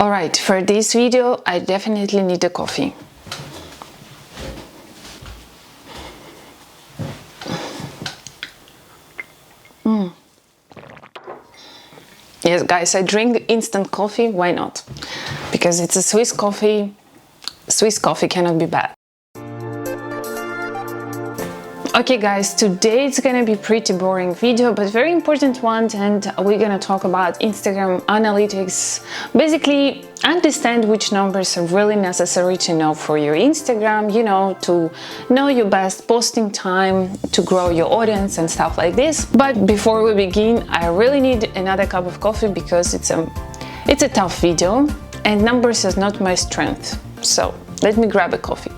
Alright, for this video I definitely need a coffee. Yes, guys, I drink instant coffee. Why not? Because it's a Swiss coffee. Swiss coffee cannot be bad. Okay guys, today it's gonna be pretty boring video, but very important one, and we're gonna talk about Instagram analytics. Basically, understand which numbers are really necessary to know for your Instagram, you know, to know your best posting time, to grow your audience and stuff like this. But before we begin, I really need another cup of coffee because it's a tough video and numbers is not my strength. So let me grab a coffee.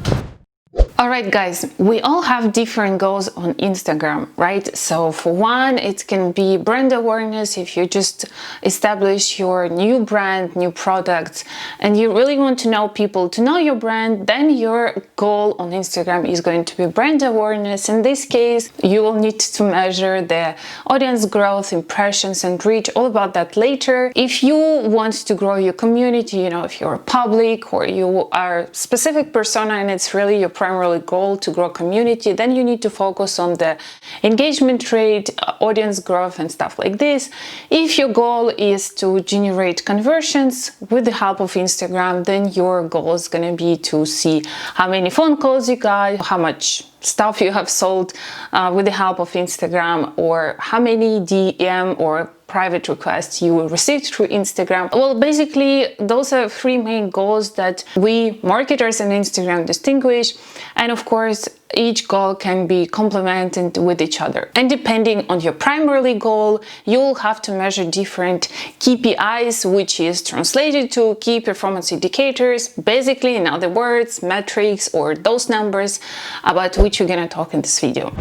Alright guys, we all have different goals on Instagram, right? So for one, it can be brand awareness. If you just establish your new brand, new products, and you really want to know people to know your brand, then your goal on Instagram is going to be brand awareness. In this case, you will need to measure the audience growth, impressions, and reach, all about that later. If you want to grow your community, you know, if you're public or you are a specific persona and it's really your primary goal to grow community, then you need to focus on the engagement rate, audience growth, and stuff like this. If your goal is to generate conversions with the help of Instagram, then your goal is going to be to see how many phone calls you got, how much stuff you have sold with the help of Instagram, or how many DM or private requests you received through Instagram. Well, basically, those are three main goals that we marketers on Instagram distinguish. And of course, each goal can be complemented with each other. And depending on your primary goal, you'll have to measure different KPIs, which is translated to key performance indicators. Basically, in other words, metrics or those numbers about which we're gonna talk in this video.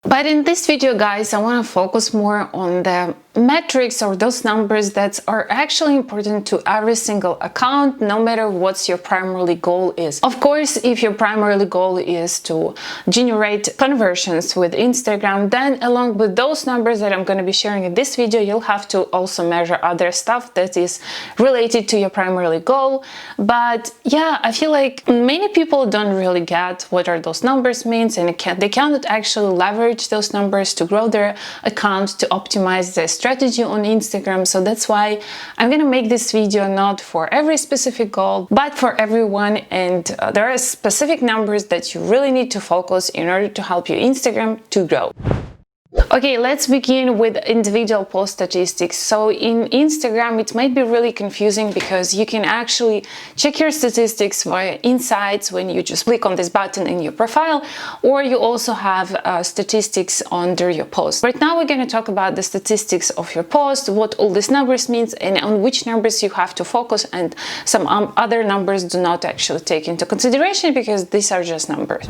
But in this video, guys, I want to focus more on the metrics or those numbers that are actually important to every single account, no matter what your primary goal is. Of course, if your primary goal is to generate conversions with Instagram, then along with those numbers that I'm going to be sharing in this video, you'll have to also measure other stuff that is related to your primary goal. But yeah, I feel like many people don't really get what are those numbers means, and they cannot actually leverage those numbers to grow their account, to optimize their strategy on Instagram. So that's why I'm gonna make this video not for every specific goal, but for everyone. And there are specific numbers that you really need to focus in order to help your Instagram to grow. Okay, let's begin with individual post statistics. So in Instagram, it might be really confusing because you can actually check your statistics via insights when you just click on this button in your profile, or you also have statistics under your post. Right now, we're going to talk about the statistics of your post, what all these numbers means, and on which numbers you have to focus, and some other numbers do not actually take into consideration because these are just numbers.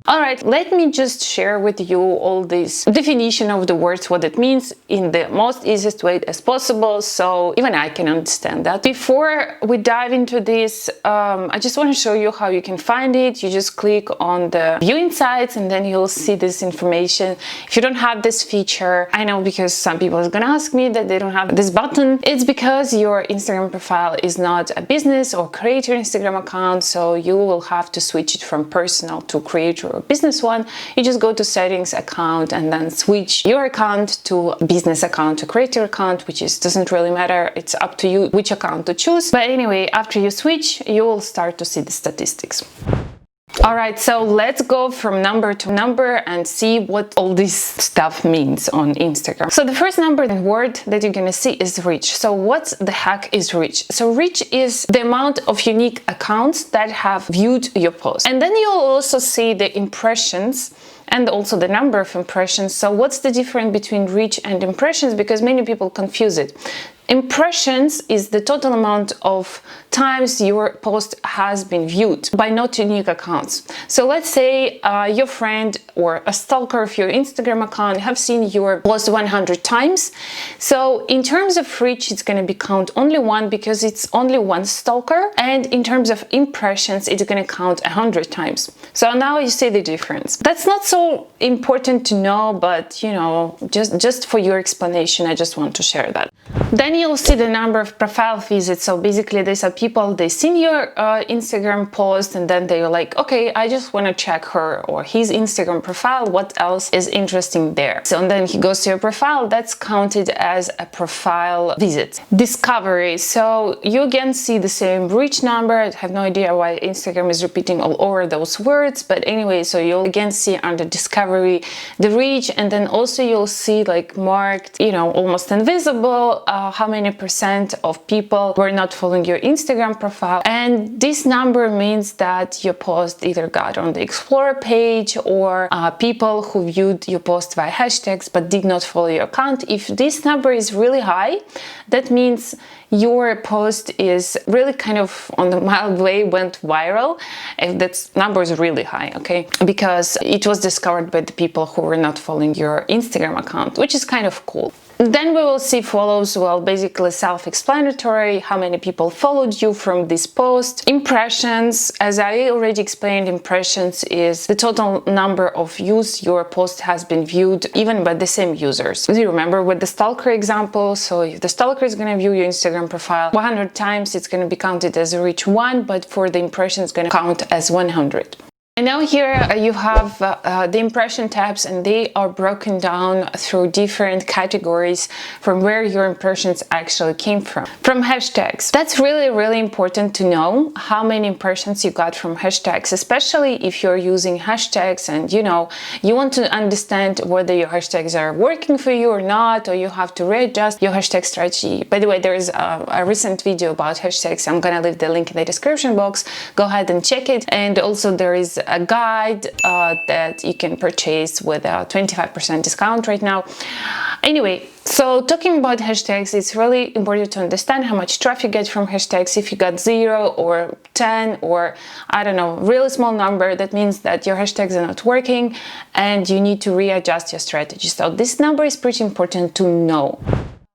Alright, let me just share with you all this definition of the words, what it means in the most easiest way as possible, so even I can understand that. Before we dive into this, I just want to show you how you can find it. You just click on the View Insights and then you'll see this information. If you don't have this feature, I know because some people are gonna ask me that they don't have this button. It's because your Instagram profile is not a business or creator Instagram account, so you will have to switch it from personal to creator or business one. You just go to settings, account, and then switch your account to business account, to creator account, which doesn't really matter. It's up to you which account to choose. But anyway, after you switch, you will start to see the statistics. Alright, so let's go from number to number and see what all this stuff means on Instagram. So the first number and word that you're gonna see is reach. So what the heck is reach? So reach is the amount of unique accounts that have viewed your post. And then you'll also see the impressions and also the number of impressions. So what's the difference between reach and impressions? Because many people confuse it. Impressions is the total amount of times your post has been viewed by not unique accounts. So let's say your friend or a stalker of your Instagram account have seen your post 100 times. So in terms of reach, it's going to be count only one because it's only one stalker. And in terms of impressions, it's going to count 100 times. So now you see the difference. That's not so important to know, but you know, just for your explanation, I just want to share that. Then you'll see the number of profile visits. So basically these are people, they seen your Instagram post and then they're like, okay, I just want to check her or his Instagram profile, what else is interesting there. So and then he goes to your profile, that's counted as a profile visit. Discovery, so you again see the same reach number. I have no idea why Instagram is repeating all over those words, but anyway, so you'll again see under discovery the reach, and then also you'll see like marked, you know, almost invisible, how many % of people were not following your Instagram profile. And this number means that your post either got on the Explore page or people who viewed your post via hashtags but did not follow your account. If this number is really high, that means your post is really kind of on the mild way went viral, if that number is really high, okay? Because it was discovered by the people who were not following your Instagram account, which is kind of cool. Then we will see follows, well, basically self-explanatory, how many people followed you from this post. Impressions, as I already explained, impressions is the total number of views your post has been viewed, even by the same users. Do you remember with the stalker example? So if the stalker is going to view your Instagram profile 100 times, it's going to be counted as a reach 1, but for the impression, it's going to count as 100. And now here you have the impression tabs, and they are broken down through different categories from where your impressions actually came from. From hashtags. That's really important to know how many impressions you got from hashtags, especially if you're using hashtags and you know, you want to understand whether your hashtags are working for you or not, or you have to readjust your hashtag strategy. By the way, there is a recent video about hashtags. I'm gonna leave the link in the description box. Go ahead and check it. And also there is a guide that you can purchase with a 25% discount right now. Anyway, so talking about hashtags, it's really important to understand how much traffic you get from hashtags. If you got 0 or 10 or I don't know, really small number, that means that your hashtags are not working and you need to readjust your strategy. So this number is pretty important to know.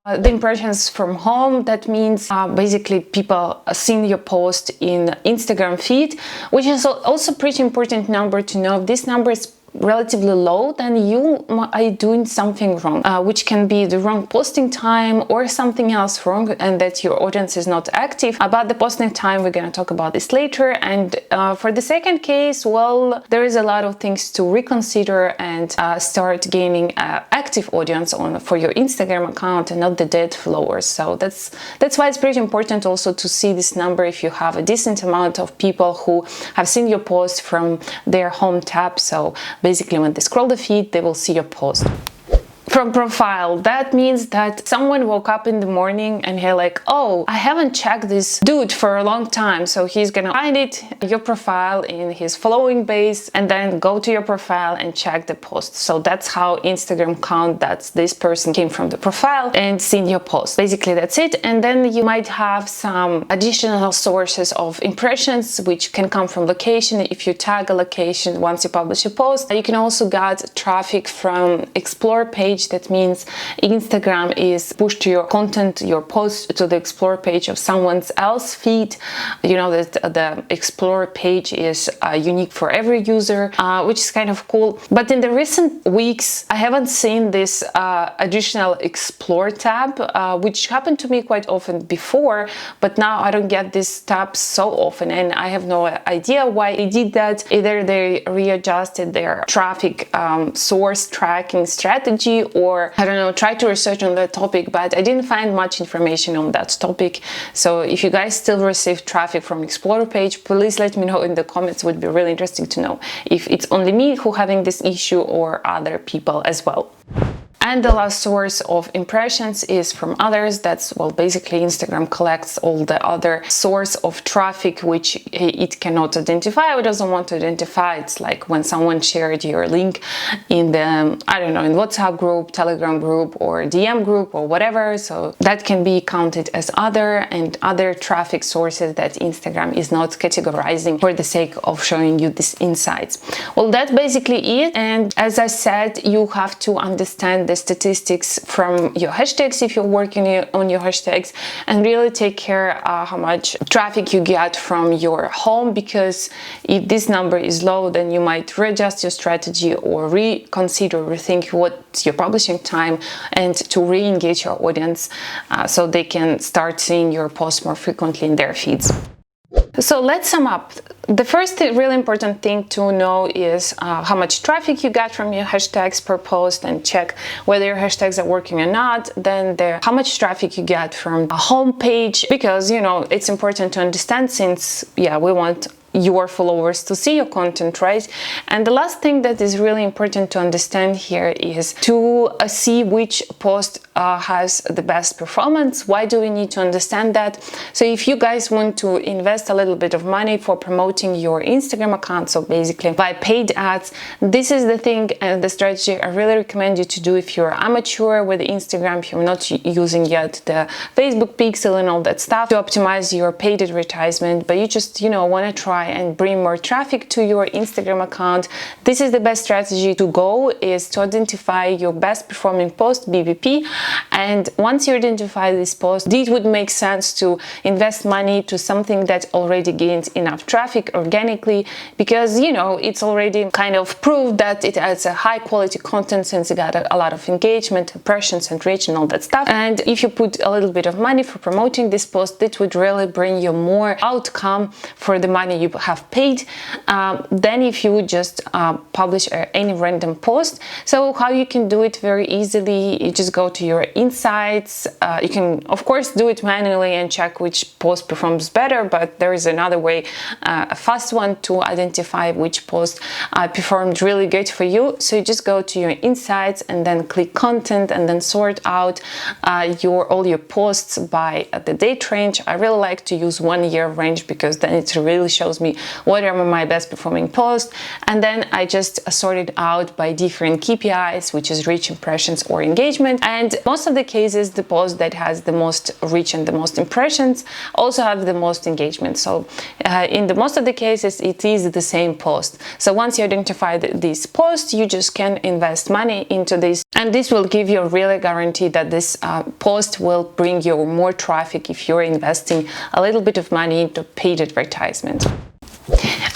The impressions from home, that means basically people seeing your post in Instagram feed, which is also pretty important number to know. This number is relatively low, then you are doing something wrong, which can be the wrong posting time or something else wrong, and that your audience is not active. About the posting time, we're going to talk about this later. And for the second case, well, there is a lot of things to reconsider and start gaining active audience for your Instagram account and not the dead followers. So that's why it's pretty important also to see this number if you have a decent amount of people who have seen your post from their home tab. So basically, when they scroll the feed, they will see your post. From profile, that means that someone woke up in the morning and he's like, oh, I haven't checked this dude for a long time, so he's gonna find your profile in his following base and then go to your profile and check the post. So that's how Instagram count that this person came from the profile and seen your post. Basically, that's it. And then you might have some additional sources of impressions, which can come from location. If you tag a location once you publish a post, you can also get traffic from Explore page. That means Instagram is pushed your content, your post to the Explore page of someone else's feed. You know that the Explore page is unique for every user, which is kind of cool. But in the recent weeks, I haven't seen this additional Explore tab, which happened to me quite often before, but now I don't get this tab so often, and I have no idea why they did that. Either they readjusted their traffic source tracking strategy, or I don't know, try to research on that topic, but I didn't find much information on that topic. So if you guys still receive traffic from Explore page, please let me know in the comments. It would be really interesting to know if it's only me who having this issue or other people as well. And the last source of impressions is from others. That's, well, basically Instagram collects all the other source of traffic which it cannot identify or doesn't want to identify. It's like when someone shared your link in the, I don't know, in WhatsApp group, Telegram group, or DM group or whatever. So that can be counted as other and other traffic sources that Instagram is not categorizing for the sake of showing you these insights. Well, that's basically it. And as I said, you have to understand the statistics from your hashtags if you're working on your hashtags, and really take care how much traffic you get from your home, because if this number is low, then you might readjust your strategy or reconsider, rethink what's your publishing time, and to re-engage your audience so they can start seeing your posts more frequently in their feeds. So let's sum up. The first really important thing to know is how much traffic you got from your hashtags per post, and check whether your hashtags are working or not. Then how much traffic you get from a home page, because it's important to understand, since we want your followers to see your content, right? And the last thing that is really important to understand here is to see which post has the best performance. Why do we need to understand that? So if you guys want to invest a little bit of money for promoting your Instagram account, so basically by paid ads, this is the thing and the strategy I really recommend you to do if you're amateur with Instagram, if you're not using yet the Facebook pixel and all that stuff to optimize your paid advertisement, but you just want to try and bring more traffic to your Instagram account. This is the best strategy to go, is to identify your best performing post, BPP, and once you identify this post, it would make sense to invest money to something that already gains enough traffic organically, because it's already kind of proved that it has a high quality content, since it got a lot of engagement, impressions and reach and all that stuff. And if you put a little bit of money for promoting this post, it would really bring you more outcome for the money you have paid than if you would just publish any random post. So how you can do it very easily, you just go to your insights. You can of course do it manually and check which post performs better, but there is another way, a fast one, to identify which post performed really good for you. So you just go to your insights and then click content, and then sort out all your posts by the date range. I really like to use 1 year range, because then it really shows me what are my best performing posts. And then I just sort it out by different KPIs, which is reach, impressions or engagement. And most of the cases, the post that has the most reach and the most impressions also have the most engagement. So in the most of the cases, it is the same post. So once you identify this post, you just can invest money into this, and this will give you a really guarantee that this post will bring you more traffic if you're investing a little bit of money into paid advertisement.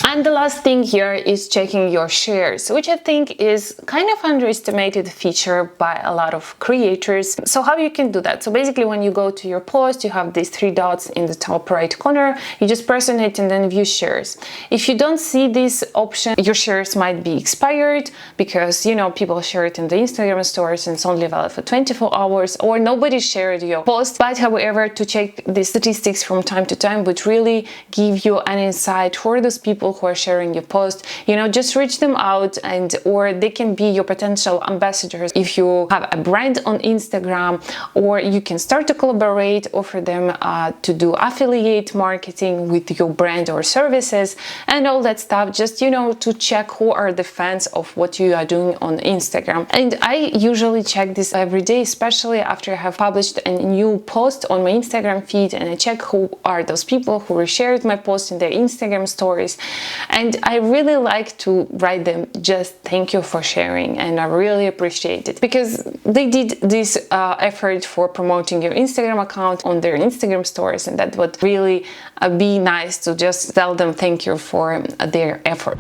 And the last thing here is checking your shares, which I think is kind of underestimated feature by a lot of creators. So how you can do that? So basically, when you go to your post, you have these 3 dots in the top right corner. You just press on it and then view shares. If you don't see this option, your shares might be expired, because people share it in the Instagram stores and it's only valid for 24 hours, or nobody shared your post. But however, to check the statistics from time to time would really give you an insight for those people who are sharing your post. Just reach them out, or they can be your potential ambassadors if you have a brand on Instagram, or you can start to collaborate, offer them to do affiliate marketing with your brand or services and all that stuff, just to check who are the fans of what you are doing on Instagram. And I usually check this every day, especially after I have published a new post on my Instagram feed, and I check who are those people who reshared my post in their Instagram stories. And I really like to write them just thank you for sharing, and I really appreciate it, because they did this effort for promoting your Instagram account on their Instagram stories, and that would really be nice to just tell them thank you for their effort.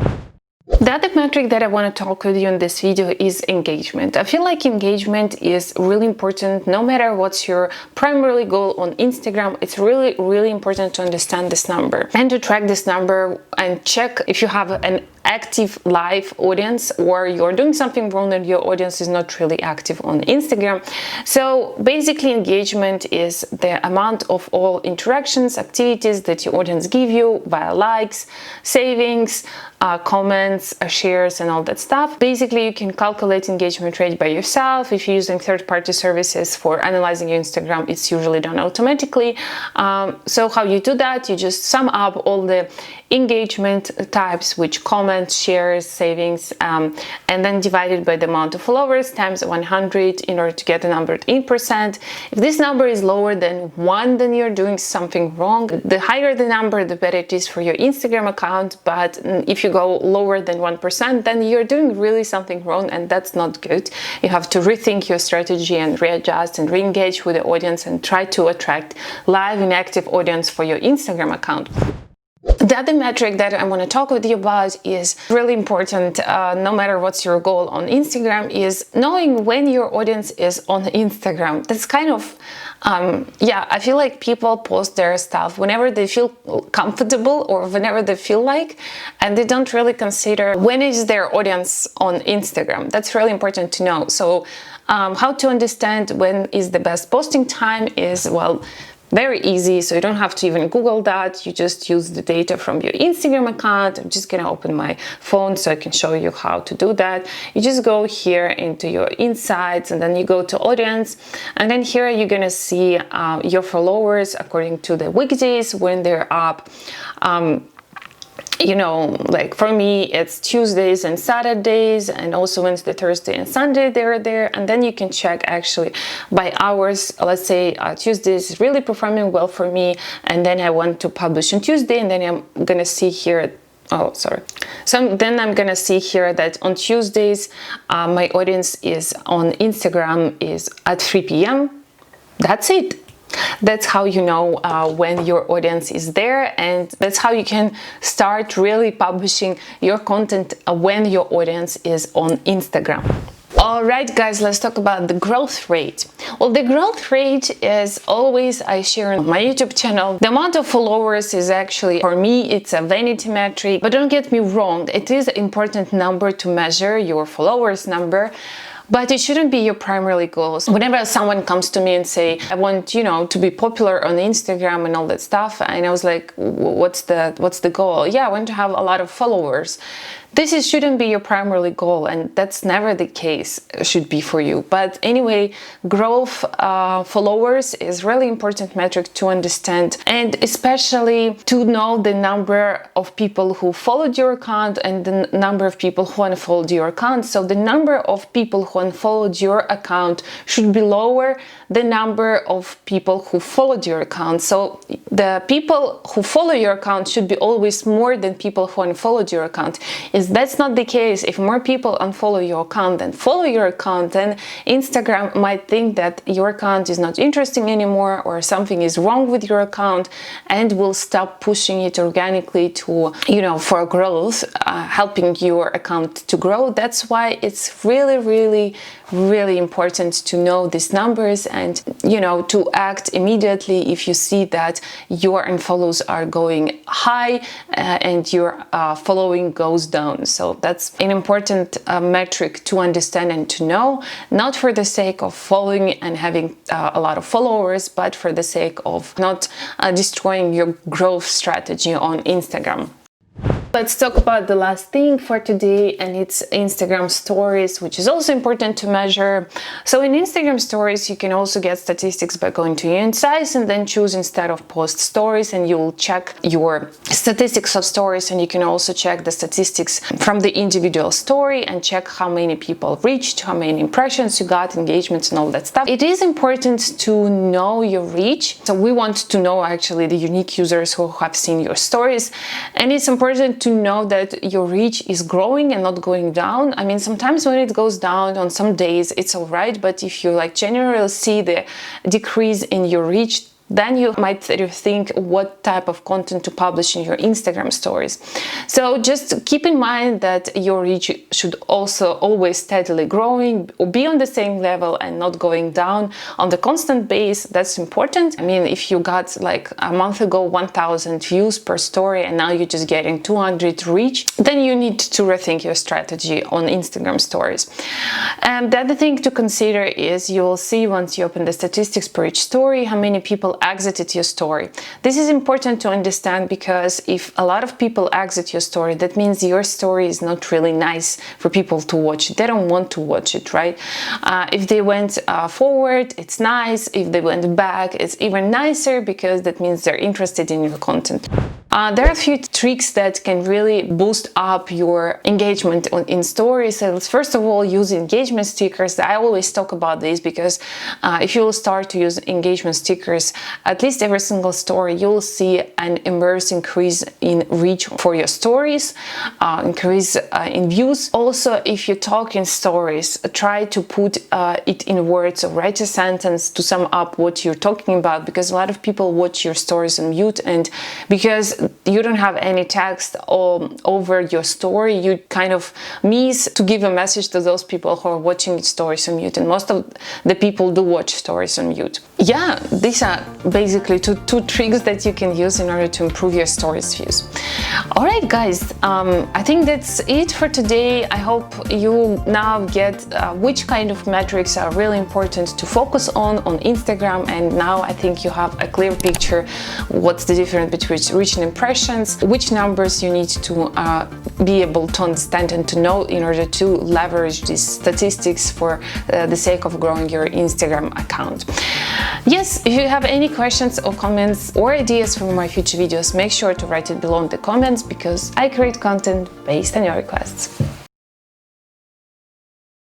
The other metric that I want to talk with you in this video is engagement. I feel like engagement is really important no matter what's your primary goal on Instagram. It's really important to understand this number and to track this number and check if you have an active live audience, or you're doing something wrong and your audience is not really active on Instagram. So basically, engagement is the amount of all interactions, activities that your audience give you via likes, savings, comments, shares and all that stuff. Basically, you can calculate engagement rate by yourself. If you're using third-party services for analyzing your Instagram, it's usually done automatically. So how you do that, you just sum up all the engagement types, which comments, shares, savings, and then divide it by the amount of followers times 100 in order to get a number in percent. If this number is lower than 1, then you're doing something wrong. The higher the number, the better it is for your Instagram account, but if you go lower than 1%, then you're doing really something wrong, and that's not good. You have to rethink your strategy and readjust and re-engage with the audience and try to attract live and active audience for your Instagram account. The other metric that I want to talk with you about is really important, no matter what's your goal on Instagram, is knowing when your audience is on Instagram. That's kind of, I feel like people post their stuff whenever they feel comfortable or whenever they feel like, and they don't really consider when is their audience on Instagram. That's really important to know. So how to understand when is the best posting time is, well, very easy. So you don't have to even Google that. You just use the data from your Instagram account. I'm just gonna open my phone so I can show you how to do that. You just go here into your insights, and then you go to audience, and then here you're gonna see your followers according to the weekdays when they're up. You know, like for me, it's Tuesdays and Saturdays, and also Wednesday, Thursday, and Sunday they're there. And then you can check actually by hours. Let's say Tuesdays is really performing well for me, and then I want to publish on Tuesday, and then I'm gonna see here. So then I'm gonna see here that on Tuesdays, my audience is on Instagram is at 3 p.m. That's it. That's how you know when your audience is there, and that's how you can start really publishing your content when your audience is on Instagram. Alright guys, let's talk about the growth rate. Well, the growth rate is always, I share on my YouTube channel. The amount of followers is actually, for me, it's a vanity metric, but don't get me wrong, it is an important number to measure, your followers number. But it shouldn't be your primary goals. Whenever someone comes to me and say, I want, to be popular on Instagram and all that stuff, and I was like, what's the goal? Yeah, I want to have a lot of followers. This shouldn't be your primary goal, and that's never the case, should be for you. But anyway, growth followers is really important metric to understand, and especially to know the number of people who followed your account and the number of people who unfollowed your account. So the number of people who unfollowed your account should be lower than the number of people who followed your account. So the people who follow your account should be always more than people who unfollowed your account. That's not the case. If more people unfollow your account than follow your account, then Instagram might think that your account is not interesting anymore, or something is wrong with your account, and will stop pushing it organically to, for growth, helping your account to grow. That's why it's really important to know these numbers and, to act immediately if you see that your unfollows are going high and your following goes down. So that's an important metric to understand and to know, not for the sake of following and having a lot of followers, but for the sake of not destroying your growth strategy on Instagram. Let's talk about the last thing for today, and it's Instagram stories, which is also important to measure. So in Instagram stories, you can also get statistics by going to your insights and then choose instead of post stories, and you will check your statistics of stories, and you can also check the statistics from the individual story and check how many people reached, how many impressions you got, engagements and all that stuff. It is important to know your reach. So we want to know actually the unique users who have seen your stories, and it's important to know that your reach is growing and not going down. I mean, sometimes when it goes down on some days, it's all right, but if you generally see the decrease in your reach, then you might rethink what type of content to publish in your Instagram stories. So just keep in mind that your reach should also always steadily growing, or be on the same level and not going down on the constant base. That's important. I mean, if you got a month ago 1,000 views per story and now you're just getting 200 reach, then you need to rethink your strategy on Instagram stories. And the other thing to consider is you'll see once you open the statistics per each story how many people exited your story. This is important to understand, because if a lot of people exit your story, that means your story is not really nice for people to watch. They don't want to watch it, right? If they went forward, it's nice. If they went back, it's even nicer, because that means they're interested in your content. There are a few tricks that can really boost up your engagement in stories. So first of all, use engagement stickers. I always talk about this because if you will start to use engagement stickers, at least every single story, you will see an immense increase in reach for your stories, increase in views. Also, if you talk in stories, try to put it in words or write a sentence to sum up what you're talking about, because a lot of people watch your stories on mute, and because you don't have any text over your story, you kind of miss to give a message to those people who are watching stories on mute, and most of the people do watch stories on mute. Yeah, these are basically two tricks that you can use in order to improve your stories views. All right, guys, I think that's it for today. I hope you now get which kind of metrics are really important to focus on Instagram, and now I think you have a clear picture what's the difference between reach and impressions, which numbers you need to be able to understand and to know in order to leverage these statistics for the sake of growing your Instagram account. Yes, if you have any questions or comments or ideas for my future videos, make sure to write it below in the comments, because I create content based on your requests.